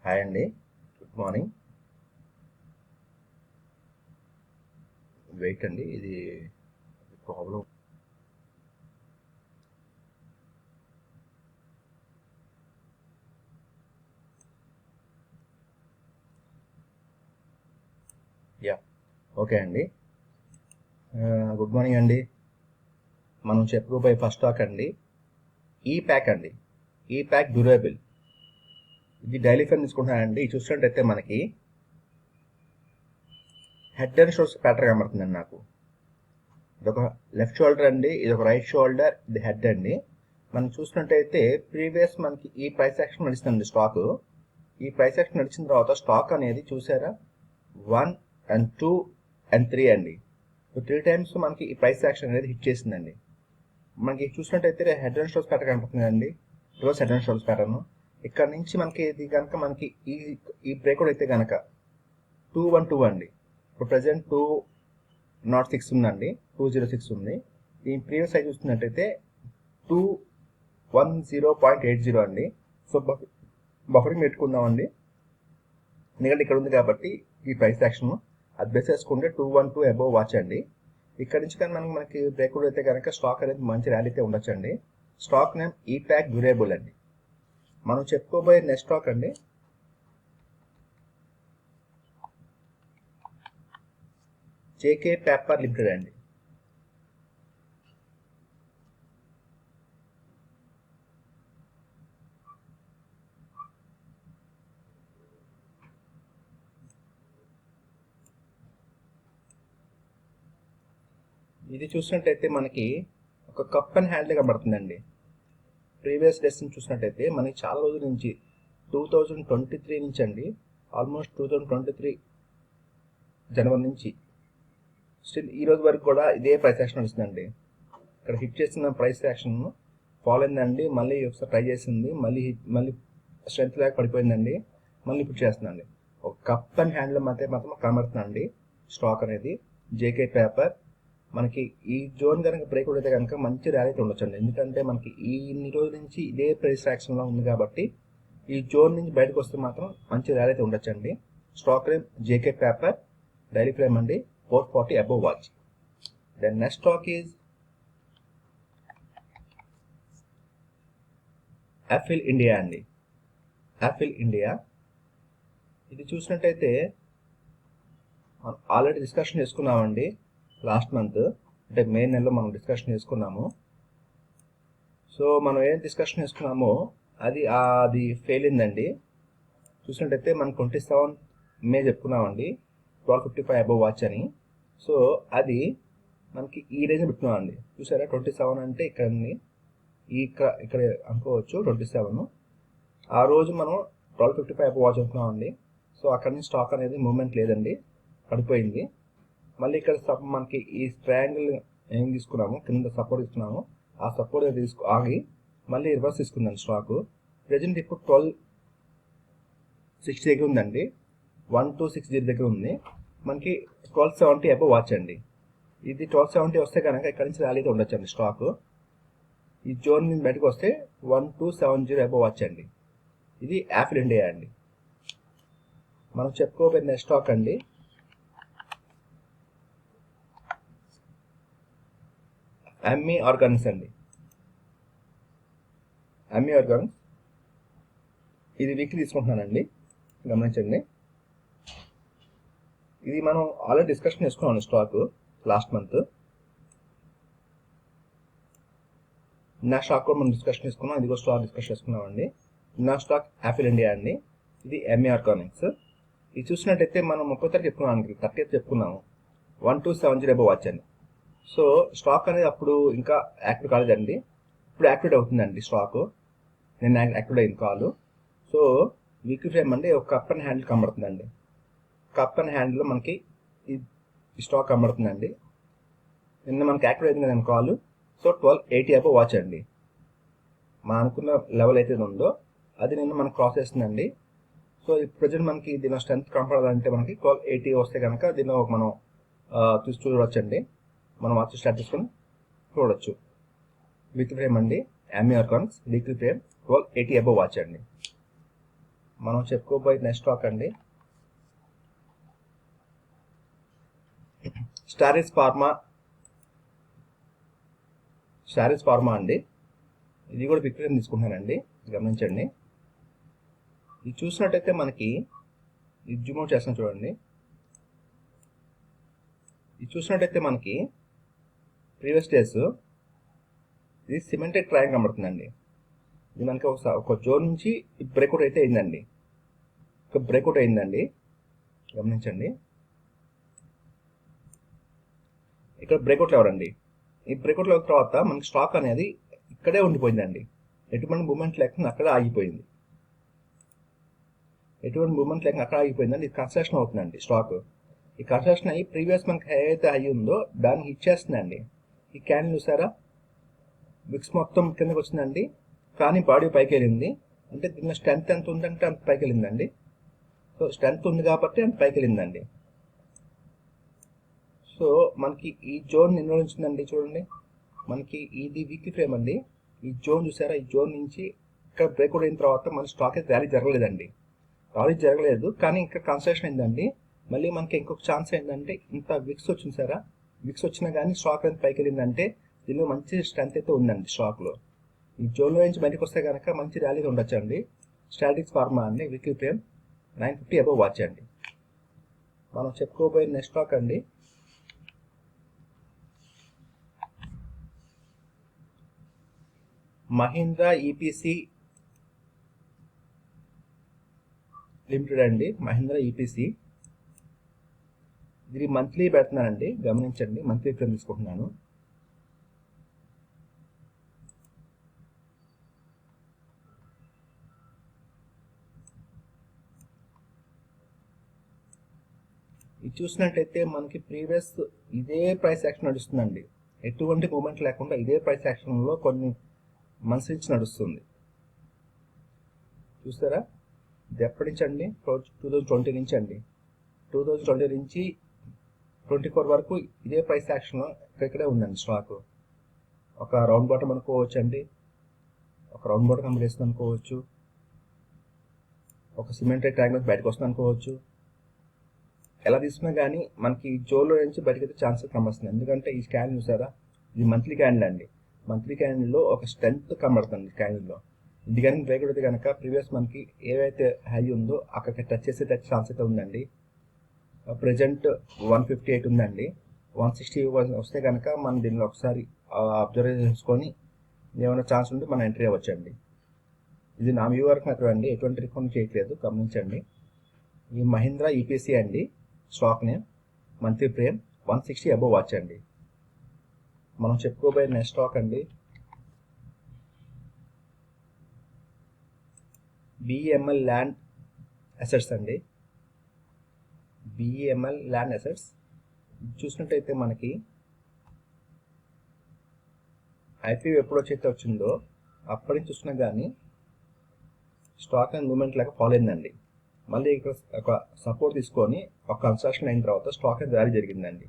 Hi అండి, good morning. Wait అండి, ఇది ప్రాబ్లం. యా, ఓకే అండి. గుడ్ మార్నింగ్ అండి. మనం చెప్పుకోబోయే ఫస్ట్ టాక్ అండి ఈ ప్యాక్ అండి. ఈ ప్యాక్ డ్యూరబుల్. ఇది డైలీ ఫండ్ తీసుకుంటున్నానండి. ఇది చూసినట్టయితే మనకి హెడ్ అండ్ షోల్డర్స్ ప్యాటర్న్ కనబడుతుందండి. నాకు ఇదొక లెఫ్ట్ షోల్డర్ అండి, ఇది ఒక రైట్ షోల్డర్, ఇది హెడ్ అండి. మనం చూసినట్టయితే ప్రీవియస్ మనకి ఈ ప్రైస్ యాక్షన్ నడుస్తుందండి. స్టాక్ ఈ ప్రైస్ యాక్షన్ నడిచిన తర్వాత స్టాక్ అనేది చూసారా 1 and 2 and 3 అండి. 3 టైమ్స్ మనకి ఈ ప్రైస్ యాక్షన్ అనేది హిట్ చేసిందండి. మనకి చూసినట్టయితే హెడ్ అండ్ షోల్డర్స్ ప్యాటర్న్ కనపడుతుందండి. Reverse head and shoulders pattern. ఇక్కడ నుంచి మనకి ఇది కనుక మనకి ఈ బ్రేక్అవుట్ అయితే కనుక 212 అండి. ఇప్పుడు ప్రెసెంట్ 206 ఉందండి, 206 ఉంది. దీని ప్రీవియస్ సైజ్ చూస్తున్నట్టయితే 210.80 అండి. సో బఫరింగ్ పెట్టుకుందామండి, ఎందుకంటే ఇక్కడ ఉంది కాబట్టి ఈ ప్రైస్ యాక్షన్ అది బేస్ చేసుకుంటే 212 అబోవ్ వాచ్ అండి. ఇక్కడ నుంచి కానీ మనకి బ్రేక్అవుట్ అయితే కనుక స్టాక్ అనేది మంచి ర్యాలీ అయితే ఉండొచ్చు అండి. Stock name E pack durable అండి. మనం చెప్పుకోబోయే నెక్స్ట్ స్టాక్ అండి జేకే పేపర్ లిమిటెడ్ అండి. ఇది చూసినట్టయితే మనకి ఒక కప్ అండ్ హ్యాండిల్ కనబడుతుందండి. ప్రీవియస్ డేస్ చూసినట్టయితే మనకి చాలా రోజుల నుంచి 2023 నుంచి అండి, ఆల్మోస్ట్ 2023 జనవరి నుంచి స్టిల్ ఈ రోజు వరకు కూడా ఇదే ప్రైస్ యాక్షన్ నడుస్తుందండి. ఇక్కడ హిట్ చేసిన ప్రైస్ యాక్షన్ ఫాల్ అయిందండి, మళ్ళీ ఒకసారి ట్రై చేసింది, మళ్ళీ స్ట్రెంత్ లేక పడిపోయిందండి, మళ్ళీ ఇప్పుడు చేస్తుందండి. ఒక కప్ అండ్ హ్యాండిల్ మాత్రం కనబడుతుందండి స్టాక్ అనేది జేకే పేపర్. మనకి ఈ జోన్ కనుక బ్రేక్అవుట్ అయితే కనుక మంచి ర్యాలీ అయితే ఉండొచ్చండి, ఎందుకంటే మనకి ఇన్ని రోజుల నుంచి ఇదే ప్రైస్ యాక్షన్లో ఉంది కాబట్టి ఈ జోన్ నుంచి బయటకు వస్తే మాత్రం మంచి ర్యాలీ అయితే ఉండొచ్చండి. Stock name JK paper, daily frame అండి, 440 above watch. Then next stock is Apple India అండి. యాపిల్ ఇండియా ఇది చూసినట్టయితే మనం ఆల్రెడీ డిస్కషన్ చేసుకున్నామండి. లాస్ట్ మంత్ అంటే మే నెలలో మనం డిస్కషన్ చేసుకున్నాము. సో మనం ఏం డిస్కషన్ చేసుకున్నామో అది ఫెయిల్ అయిందండి. చూసినట్టయితే మనం 27 మే చెప్పుకున్నామండి 1255 అబోవ్ వాచ్ అని. సో అది మనకి ఈ రేంజ్ పెట్టుకున్నామండి. చూసారా 27 అంటే ఇక్కడ ఇక్కడ అనుకోవచ్చు 27. ఆ రోజు మనం 1255 అబోవ్ వాచ్ అనుకున్నామండి. సో అక్కడ నుంచి స్టాక్ అనేది మూవ్మెంట్ లేదండి, పడిపోయింది. మళ్ళీ ఇక్కడ మనకి ఈ ట్రయాంగిల్ ఏం తీసుకున్నాము, కింద సపోర్ట్ తీసుకున్నాము, ఆ సపోర్ట్ ఆగి మళ్ళీ రివర్స్ తీసుకుందండి స్టాక్. ప్రెజెంట్ ఇప్పుడు 1260 దగ్గర ఉందండి, 1260 దగ్గర ఉంది. మనకి 1270 అబోవ్ వాచ్ అండి. ఇది 1270 వస్తే కనుక ఇక్కడ నుంచి ర్యాలీ అయితే ఉండొచ్చండి స్టాక్. ఈ జోన్ నుంచి బయటకు వస్తే 1270 అబోవ్ వాచ్ అండి. ఇది యాపిల్ ఇండియా అండి. మనం చెప్పుకోబోయే నెక్స్ట్ స్టాక్ అండి అమ్మీ ఆర్గానిక్స్ అండి. అమ్మీ ఆర్గానిక్స్ ఇది వీక్లీ తీసుకుంటున్నానండి, గమనించండి. ఇది మనం ఆల్రెడీ డిస్కషన్ చేసుకున్నాం స్టాక్ లాస్ట్ మంత్. నా స్టాక్ కూడా మనం డిస్కషన్ చేసుకున్నాం, ఇది కూడా స్టాక్ డిస్కషన్ చేసుకున్నామండి. నా స్టాక్ యాపిల్ ఇండియా అండి. ఇది ఎంఏ ఆర్గానిక్స్. ఇది చూసినట్టయితే మనం 30 చెప్పుకున్నాం, 30 చెప్పుకున్నాము 1270 అబోవ్ వాచ్ అండి. సో స్టాక్ అనేది అప్పుడు ఇంకా యాక్టివ్ కాలేదండి, ఇప్పుడు యాక్టివేట్ అవుతుందండి స్టాక్. నేను యాక్టివేట్ అయింది కాల్. సో వీక్లీ ఫ్రేమ్ అండి ఒక కప్ అండ్ హ్యాండిల్ కనబడుతుందండి. కప్ అండ్ హ్యాండిల్ మనకి ఈ స్టాక్ కనబడుతుందండి. నిన్న మనకి యాక్టివేట్ అయింది కదండి కాల్. సో 1280 అబోవ్ వాచ్ అండి. మనం అనుకున్న లెవెల్ అయితే ఉందో అది నిన్న మనకు క్రాస్ చేస్తుందండి. సో ప్రజెంట్ మనకి దీని స్ట్రెంత్ కనపడాలంటే మనకి 1280 వస్తే కనుక దీనిలో మనం చూడవచ్చండి. మనం వాచ్ స్టార్ట్ చేసుకొని చూడవచ్చు. వీక్లీ ఫ్రేమ్ అండి, అమ్మీ Organics weekly frame 1280 above watch అండి. మనం చెప్పుకోబోయే నెక్స్ట్ స్టాక్ అండి స్టారిస్ ఫార్మా అండి. ఇది కూడా బిగ్ ఫ్రేమ్ తీసుకుంటున్నానండి, గమనించండి. ఇది చూసినట్టయితే మనకి ఇది జూమ్ అవుట్ చేస్తాను చూడండి. ఇది చూసినట్టయితే మనకి ప్రీవియస్ డేస్ ఇది సిమెంటెడ్ ట్రయాంగిల్ కనబడుతుందండి. ఇది మనకి ఒక జోన్ నుంచి బ్రేక్అవుట్ అయితే అయిందండి, గమనించండి. ఇక్కడ బ్రేక్అవుట్ ఎవరండి, ఈ బ్రేక్అవుట్ లెవెల్ తర్వాత మనకి స్టాక్ అనేది ఇక్కడే ఉండిపోయిందండి. ఎటువంటి మూమెంట్ లేకుండా అక్కడే ఆగిపోయింది. ఇది కన్స్ట్రక్షన్ అవుతుందండి స్టాక్. ఈ కన్స్ట్రక్షన్ అయ్యి ప్రీవియస్ మనకి ఏదైతే హై ఉందో దాన్ని హిట్ చేస్తుందండి. ఈ క్యాన్ చూసారా, విక్స్ మొత్తం కిందకి వచ్చిందండి, కానీ బాడీ పైకి వెళ్ళింది. అంటే దీనిలో స్ట్రెంత్ ఎంత ఉందంటే అంత పైకి వెళ్ళిందండి. సో స్ట్రెంత్ ఉంది కాబట్టి అంత పైకి వెళ్ళిందండి. సో మనకి ఈ జోన్ నిర్వహించిందండి. చూడండి, మనకి ఇది వీక్లీ ఫ్రేమ్ అండి. ఈ జోన్ చూసారా, ఈ జోన్ నుంచి ఇక్కడ బ్రేక్అవుట్ అయిన తర్వాత మన స్టాక్ అయితే ర్యాలీ జరగలేదు, కానీ ఇక్కడ కన్స్ట్రక్షన్ అయిందండి. మళ్ళీ మనకి ఇంకొక ఛాన్స్ ఏంటంటే ఇంత విక్స్ వచ్చింది సారా, విక్స్ వచ్చినా కానీ స్టాక్ అయితే పైకి వెళ్ళిందంటే దీనిలో మంచి స్ట్రెంత్ అయితే ఉందండి స్టాక్లో. ఈ జోన్లో నుంచి బయటకు వస్తే కనుక మంచి ర్యాలీ ఉండొచ్చు అండి. స్టాటిక్స్ ఫార్మా అండి, వీక్లీ ఫ్రేమ్ 950 అబవ్ వాచ్ అండి. మనం చెప్పుకోబోయే నెక్స్ట్ స్టాక్ అండి మహీంద్రా ఈపీసీ లిమిటెడ్ అండి. మహీంద్రా ఈపీసీ ఇది మంత్లీ పెడుతున్నానండి, గమనించండి. మంత్లీ ఫ్రేమ్ తీసుకుంటున్నాను. ఇది చూసినట్టయితే మనకి ప్రీవియస్ ఇదే ప్రైస్ యాక్షన్ నడుస్తుందండి. ఎటువంటి మూమెంట్ లేకుండా ఇదే ప్రైస్ యాక్షన్లో కొన్ని మంత్స్ నుంచి నడుస్తుంది. చూస్తారా, ఇది ఎప్పటి నుంచి అండి, 2020 నుంచి అండి. 2020 నుంచి 24 వరకు ఇదే ప్రైస్ యాక్షన్లో ఇక్కడే ఉందండి స్టాక్. ఒక రౌండ్ బాటమ్ అనుకోవచ్చు అండి, ఒక రౌండ్ బాటమ్ కంప్లీట్ చేస్తుంది అనుకోవచ్చు, ఒక సిమెంటెడ్ ట్యాంక్ బయటకు వస్తుంది అనుకోవచ్చు. ఎలా తీసుకున్నా కానీ మనకి జోన్లో నుంచి బయటకైతే ఛాన్సెస్ కనబడుతుంది. ఎందుకంటే ఈ స్కాన్ చూసారా, ఇది మంత్లీ క్యాండిల్ అండి. మంత్లీ క్యాండిల్లో ఒక స్ట్రెంత్ కనబడుతుంది క్యాండిల్లో. ఇది కానీ బ్రేక్ అయితే కనుక ప్రీవియస్ మనకి ఏవైతే హై ఉందో అక్కడికి టచ్ చేసే ఛాన్స్ అయితే ఉందండి. ప్రజెంట్ 158 ఉందండి. 160 వస్తే కనుక మనం దీనిలో ఒకసారి అబ్జర్వ్ చేసుకొని ఏమైనా ఛాన్స్ ఉంటే మనం ఎంట్రీ అవ్వచ్చండి. ఇది నా వ్యూ వరకు మాత్రమే అండి, ఎటువంటి రికమెండ్ చేయట్లేదు, గమనించండి. ఈ మహీంద్రా ఈపీసీ అండి stock name, monthly frame 160 above watch అండి. మనం చెప్పుకోబోయే నెక్స్ట్ స్టాక్ అండి బిఎంఎల్ ల్యాండ్ అసెట్స్ అండి. బిఎంఎల్ ల్యాండ్ అసెట్స్ చూసినట్టయితే మనకి ఐపీఓ ఎప్పుడొచ్చైతే వచ్చిందో అప్పటి నుంచి చూసినా కానీ స్టాక్ అండ్ మూమెంట్ లాగా ఫాలో అయిందండి. మళ్ళీ ఇక్కడ ఒక సపోర్ట్ తీసుకొని ఒక కన్స్ట్రక్షన్ అయిన తర్వాత స్టాక్ అనేది ర్యాలీ జరిగిందండి.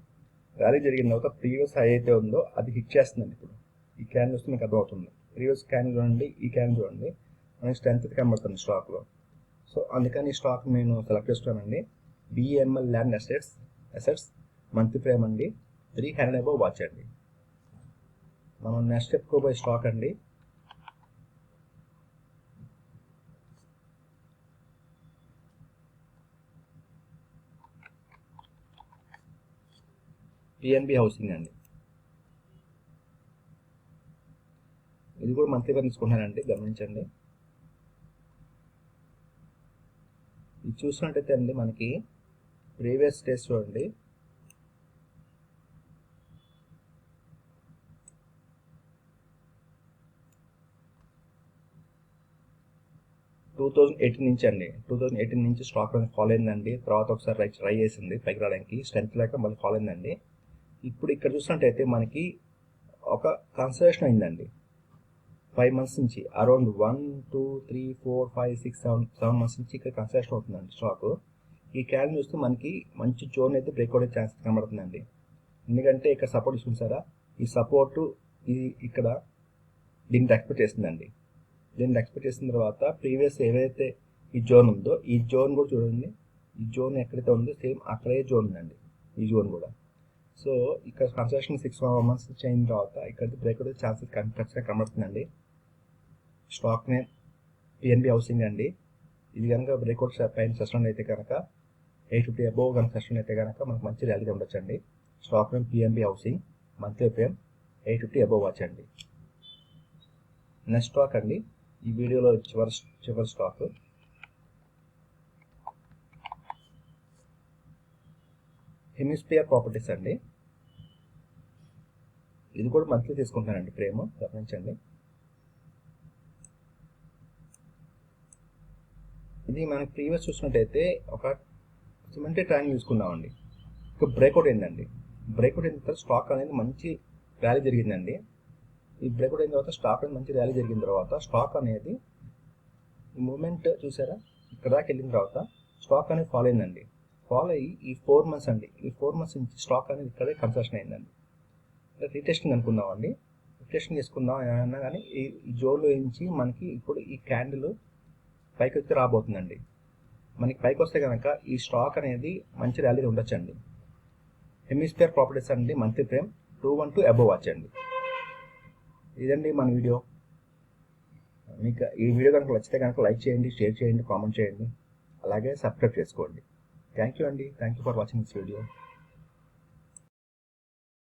ర్యాలీ జరిగిన తర్వాత ప్రీవియస్ హై అయితే ఉందో అది హిట్ చేస్తుందండి. ఇప్పుడు ఈ క్యాన్ చూస్తే మీకు అర్థమవుతుంది. ప్రీవియస్ క్యాన్ చూడండి, ఈ క్యాన్ చూడండి, మనకి స్ట్రెంత్ కనబడుతుంది స్టాక్లో. సో అందుకని ఈ స్టాక్ నేను సెలెక్ట్ చేస్తానండి. BML land assets monthly frame అండి, 300 అబవ్ వాచ్ అండి. మనం నెక్స్ట్ చెప్పుకోబోయే స్టాక్ అండి పిఎన్బి హౌసింగ్ అండి. ఇది కూడా మంత్లీ ఫ్రేమ్ తీసుకుంటానండి, గమనించండి. ఇది చూసినట్టయితే అండి మనకి ప్రీవియస్ డేస్ చూడండి, నుంచి అండి 2018 నుంచి స్టాక్ ఫాలో అయిందండి. తర్వాత ఒకసారి ట్రై చేసింది పైకి రావడానికి, స్ట్రెంత్ లేక మళ్ళీ ఫాలో అయిందండి. ఇప్పుడు ఇక్కడ చూసినట్టయితే మనకి ఒక కన్సల్టేషన్ అయిందండి 5 మంత్స్ నుంచి, అరౌండ్ 1 2 3 4 5 6 7 మంత్స్ నుంచి ఇక్కడ కన్సల్టేషన్ అవుతుందండి స్టాక్. ఈ క్యాన్ చూస్తే మనకి మంచి జోన్ అయితే బ్రేక్అవుట్ అయ్యే ఛాన్స్ కనబడుతుందండి. ఎందుకంటే ఇక్కడ సపోర్ట్ చూసారా, ఈ సపోర్టు ఇది ఇక్కడ దీన్ని ఎక్స్పెక్ట్ చేస్తుందండి. దీన్ని ఎక్స్పెక్ట్ చేసిన తర్వాత ప్రీవియస్ ఏవైతే ఈ జోన్ ఉందో ఈ జోన్ కూడా చూడండి, ఈ జోన్ ఎక్కడైతే ఉందో సేమ్ అక్కడే జోన్ ఉందండి, ఈ జోన్ కూడా. సో ఇక్కడ కన్స్ట్రక్షన్ 6 months అయిన తర్వాత ఇక్కడ బ్రేక్అవుట్ ఛాన్సెస్ ఖచ్చితంగా కనబడుతుందండి. స్టాక్ నేమ్ పిఎన్బి హౌసింగ్ అండి. ఇది కనుక బ్రేక్అవుట్ పైన సెషన్ అయితే కనుక 850 అబోవ్ కనుక సెషన్ అయితే కనుక మనకు మంచి ర్యాలీ ఉండొచ్చండి. Stock name PNB housing, monthly frame 850 above వచ్చండి. నెక్స్ట్ స్టాక్ అండి, ఈ వీడియోలో చివరి స్టాక్ హెమిస్పియర్ ప్రాపర్టీస్ అండి. ఇది కూడా మంత్లీ తీసుకుంటున్నానండి ప్రేమ్, గమనించండి. ఇది మనకి ప్రీవియస్ చూసినట్టయితే ఒక సిమెంటరీ ట్రయాంగిల్ తీసుకున్నామండి. ఇక బ్రేక్అవుట్ అయిందండి. బ్రేక్అవుట్ అయిన తర్వాత స్టాక్ అనేది మంచి ర్యాలీ జరిగిందండి. ఈ బ్రేక్అవుట్ అయిన తర్వాత స్టాక్ అనేది మంచి ర్యాలీ జరిగిన తర్వాత స్టాక్ అనేది ఈ మూమెంట్ చూసారా, ఇక్కడ దాకా వెళ్ళిన తర్వాత స్టాక్ అనేది ఫాలో అయిందండి. ఫాలో అయ్యి ఈ 4 months అండి, ఈ 4 months నుంచి స్టాక్ అనేది ఇక్కడే కన్స్ట్రక్షన్ అయిందండి. రీటెస్టింగ్ అనుకుందామండి, రీటెస్టింగ్ చేసుకుందాం ఏమన్నా కానీ ఈ జోన్లో నుంచి మనకి ఇప్పుడు ఈ క్యాండిల్ పైకి వచ్చి రాబోతుందండి. మనకి పైకి వస్తే కనుక ఈ స్టాక్ అనేది మంచి ర్యాలీ ఉండొచ్చండి. హెమిస్పియర్ ప్రాపర్టీస్ అండి, మంత్లీ ప్రేమ్ 212 అబోవ్ వచ్చండి. ఇదండి మన వీడియో. మీకు ఈ వీడియో కనుక నచ్చితే కనుక లైక్ చేయండి, షేర్ చేయండి, కామెంట్ చేయండి, అలాగే సబ్స్క్రైబ్ చేసుకోండి. థ్యాంక్ యూ అండి. Thank you for watching this video.